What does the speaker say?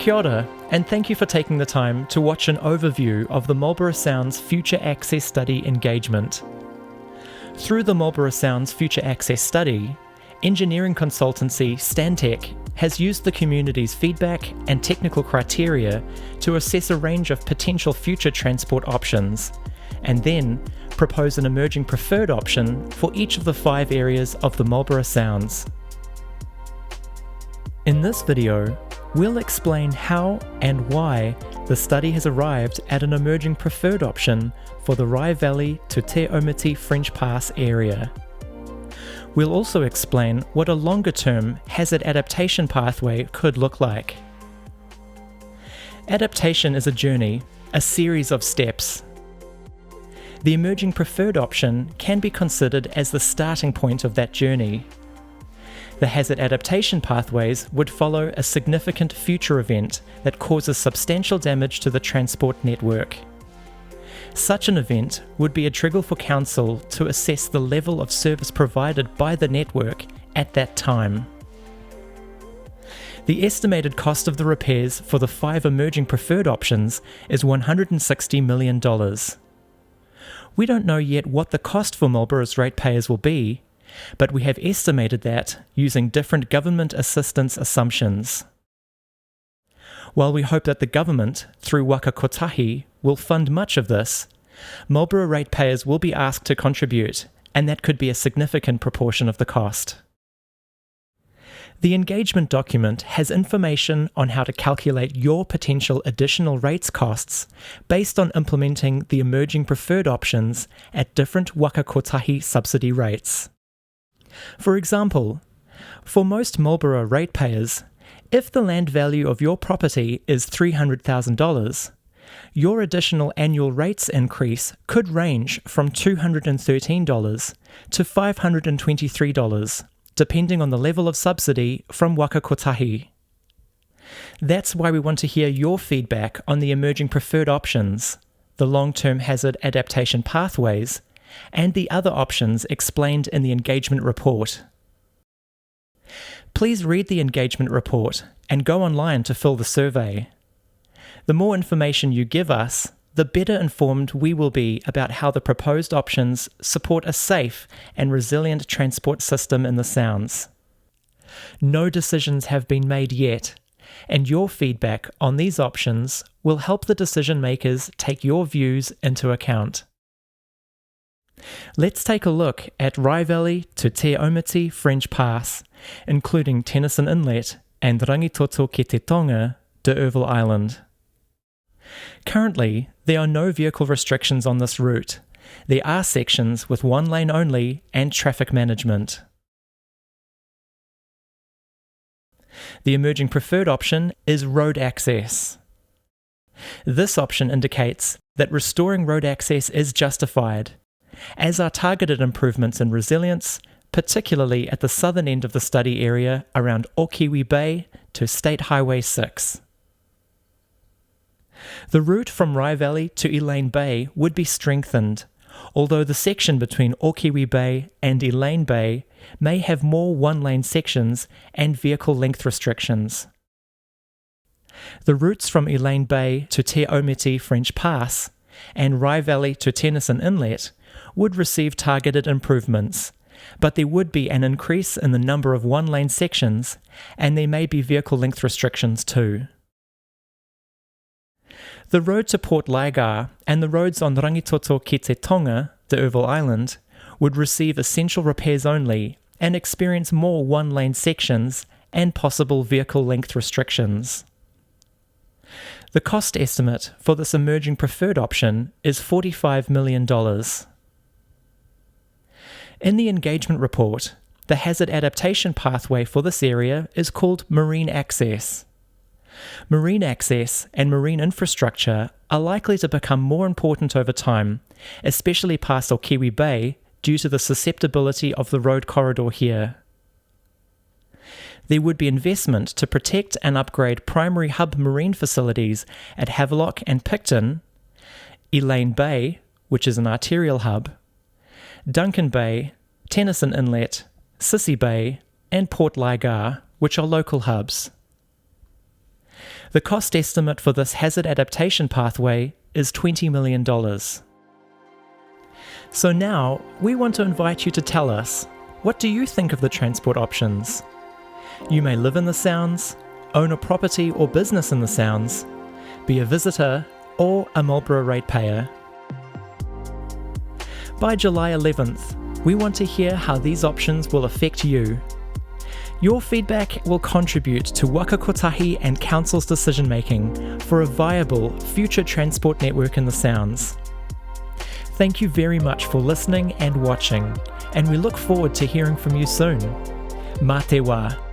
Kia ora, and thank you for taking the time to watch an overview of the Marlborough Sound's Future Access Study engagement. Through the Marlborough Sound's Future Access Study, engineering consultancy Stantec has used the community's feedback and technical criteria to assess a range of potential future transport options, and then propose an emerging preferred option for each of the 5 areas of the Marlborough Sounds. In this video, we'll explain how and why the study has arrived at an emerging preferred option for the Rye Valley to Te Aumiti French Pass area. We'll also explain what a longer-term hazard adaptation pathway could look like. Adaptation is a journey, a series of steps. The emerging preferred option can be considered as the starting point of that journey. The hazard adaptation pathways would follow a significant future event that causes substantial damage to the transport network. Such an event would be a trigger for Council to assess the level of service provided by the network at that time. The estimated cost of the repairs for the 5 emerging preferred options is $160 million. We don't know yet what the cost for Marlborough's ratepayers will be, but we have estimated that using different government assistance assumptions. While we hope that the government, through Waka Kotahi, will fund much of this, Marlborough ratepayers will be asked to contribute, and that could be a significant proportion of the cost. The engagement document has information on how to calculate your potential additional rates costs based on implementing the emerging preferred options at different Waka Kotahi subsidy rates. For example, for most Marlborough ratepayers, if the land value of your property is $300,000, your additional annual rates increase could range from $213 to $523, depending on the level of subsidy from Waka Kotahi. That's why we want to hear your feedback on the emerging preferred options, the long-term hazard adaptation pathways, and the other options explained in the engagement report. Please read the engagement report and go online to fill the survey. The more information you give us, the better informed we will be about how the proposed options support a safe and resilient transport system in the Sounds. No decisions have been made yet, and your feedback on these options will help the decision makers take your views into account. Let's take a look at Rye Valley to Te Aumiti French Pass, including Tennyson Inlet and Rangitoto ki te Tonga, D'Urville Island. Currently, there are no vehicle restrictions on this route. There are sections with 1 lane only and traffic management. The emerging preferred option is road access. This option indicates that restoring road access is justified, as are targeted improvements in resilience, particularly at the southern end of the study area around Okiwi Bay to State Highway 6. The route from Rye Valley to Elaine Bay would be strengthened, although the section between Okiwi Bay and Elaine Bay may have more 1-lane sections and vehicle length restrictions. The routes from Elaine Bay to Te Aumiti French Pass and Rye Valley to Tennyson Inlet would receive targeted improvements, but there would be an increase in the number of 1-lane sections, and there may be vehicle length restrictions too. The road to Port Laigar and the roads on Rangitoto ki te Tonga, D'Urville Island, would receive essential repairs only and experience more 1-lane sections and possible vehicle length restrictions. The cost estimate for this emerging preferred option is $45 million. In the engagement report, the hazard adaptation pathway for this area is called marine access. Marine access and marine infrastructure are likely to become more important over time, especially past Okiwi Bay, due to the susceptibility of the road corridor here. There would be investment to protect and upgrade primary hub marine facilities at Havelock and Picton, Elaine Bay, which is an arterial hub, Duncan Bay, Tennyson Inlet, Sissy Bay, and Port Laigar, which are local hubs. The cost estimate for this hazard adaptation pathway is $20 million. So now, we want to invite you to tell us, what do you think of the transport options? You may live in the Sounds, own a property or business in the Sounds, be a visitor or a Marlborough ratepayer. By July 11th, we want to hear how these options will affect you. Your feedback will contribute to Waka Kotahi and Council's decision making for a viable future transport network in the Sounds. Thank you very much for listening and watching, and we look forward to hearing from you soon. Mā te wā.